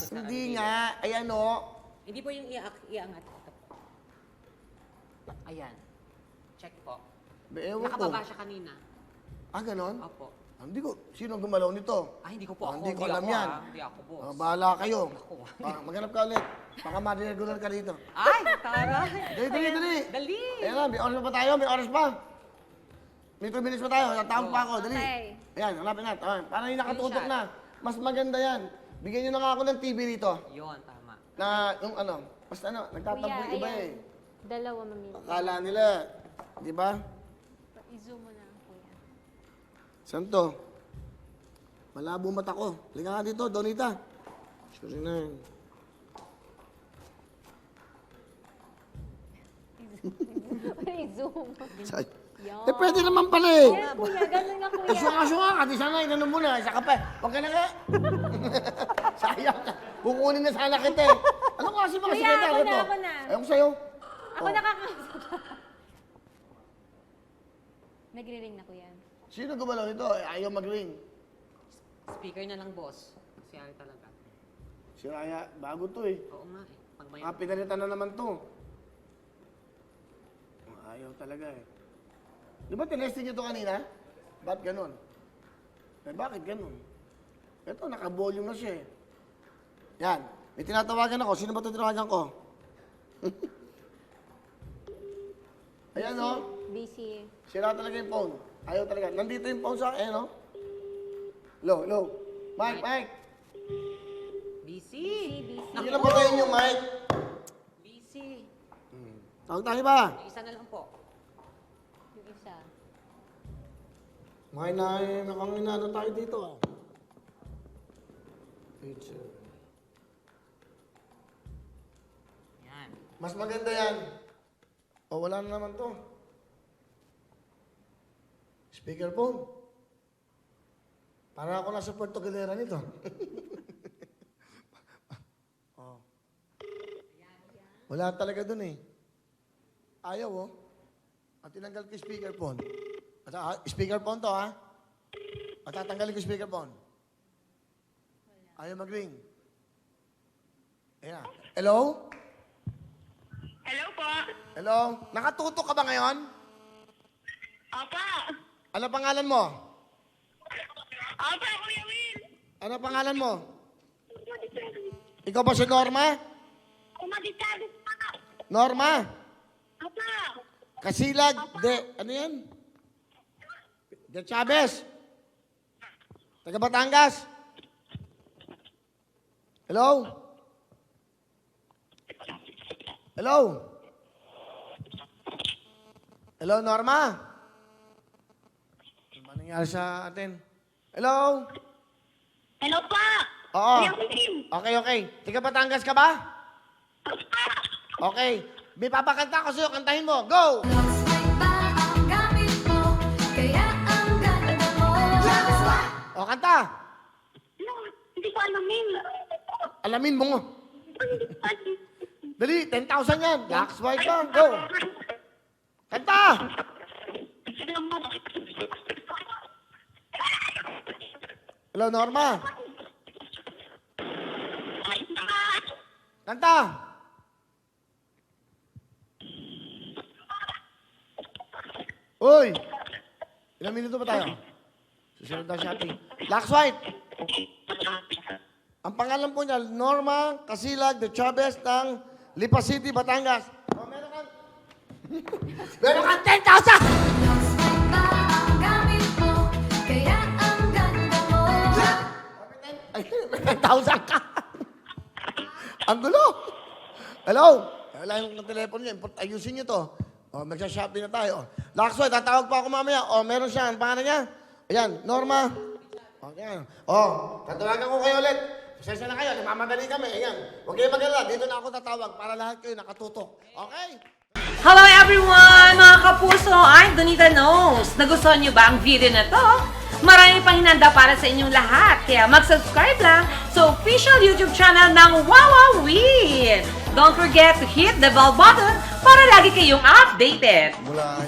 Hindi nga. Ayan o. Hindi po yung iangat. Ito po. Ayan. Check po. Ewan ko. Nakababa siya kanina. Ah, ganon? Opo. Hindi ko. Sino gumalaw nito? Hindi ko po ako. Hindi ko alam yan. Hindi ako, boss. Bahala kayo. Ako. Maghanap ka ulit. Baka ma-regular ka dito. Ay, taray. Dali. Dali. Ayan na, may oras pa tayo. May oras pa. May 2 minutes pa tayo. Tatawag pa ako. Dali. Okay. Ayan, hanapin natin. Parang yung nakatutok Screenshot. na. Mas maganda yan. Bigyan nyo na nga ako ng TV dito. Yun, tama. Na, yung ano, basta ano, nagtatampo yung iba eh. Dalawa, mamili. Akala nila, di ba? I-zoom mo na, kuya. Saan to? Malabo mata ko. Liga nga dito, Donita. Sorry na yun. I-zoom. Yan. Eh, pwede naman pala eh. Yan, kuya. Ganun nga, kuya. Sunga-sunga ka, di sana inanom mo na, isa ka pa. Huwag ka na nga. Sayang ka. Kukunin na sana kita eh. Ano kasi mga Kuya, sekretaryo ako na, to? ako na. Ayun sa'yo. Ako Oh. nakakasok. Nagre-ring na, kuya. Sino gumalaw nito? Ayaw mag-ring. Speaker na lang, boss. Kasi ano talaga. Si Raya, bago to eh. Oo nga eh. Pag may... Pinalitan na naman to. Ayaw talaga eh. Di ba tinesting nyo to kanina? Ba't ganun? Eh, bakit ganun? Ito, naka-volume na siya eh. Yan. May tinatawagan ako. Sino ba ito tinawagan ko? Ayan o. Busy. Sira talaga yung phone. Ayaw talaga. Nandito yung phone sa akin. Ayan o. Low. Mike. Busy. Busy. Hindi na ba kayo yung Mike? Busy. Tawag tayo ba? Isa na lang po. Yung isa. May nakanginado tayo dito ah. Picture. Yan. Mas maganda yan. O, wala na naman to. Speakerphone. Para ako nasa Puerto Galera nito. Oh. Wala talaga dun eh. Ayaw oh. At tinanggal ko yung speakerphone. At speakerphone to ha. At tatanggalin ko yung speakerphone. Ayaw mag-ring. Ayan. Hello? Hello po. Hello? Nakatutok ka ba ngayon? Opo. Ano pangalan mo? Opo, Kuya Will. Ano pangalan mo? Ikaw ba si Norma? Umaditado pa. Norma? Opo. Kasilag de... Ano yan? De Chavez? Taga Batangas? Hello? Hello? Hello, Norma? Ano ba nangyari sa atin? Hello? Hello po. Oo. Kuya Will. Okay. Taga Batangas ka ba? Opo. Okay. May papakanta ko sa'yo. Kantahin mo. Go! O, kanta. No, hindi ko alamin. Alamin mo nga. Dali, 10,000 yan. Black White ka. Go. Kanta! Hello, Norma. Kanta! Uy! Ilang minuto pa tayo? Susunod na shopping. Black White. Ang pangalan po niya, Norma Casilag de Chavez ng Lipa City, Batangas. O, meron kang... meron kang 10,000! Ay, may 10,000 ka. Ang gulo. Hello? Wala yung telepono niya. Ayusin niyo to. O, magsha-shopping na tayo. Laksway, tatawag pa ako mamaya. O, meron siya. Ang pangalan niya? Ayan, Norma. Okay. O, tatawagan ko kayo ulit. Pasensya na kayo. Namamadali kami. Ayan. Huwag kayo mag-alala. Dito na ako tatawag para lahat kayo nakatutok. Okay? Hello everyone! Mga kapuso, I'm Donita Knows. Nagustuhan niyo ba ang video na to? Marami pang hinanda para sa inyong lahat. Kaya mag-subscribe lang sa official YouTube channel ng Wowowin. Don't forget to hit the bell button para lagi kayong updated. Mula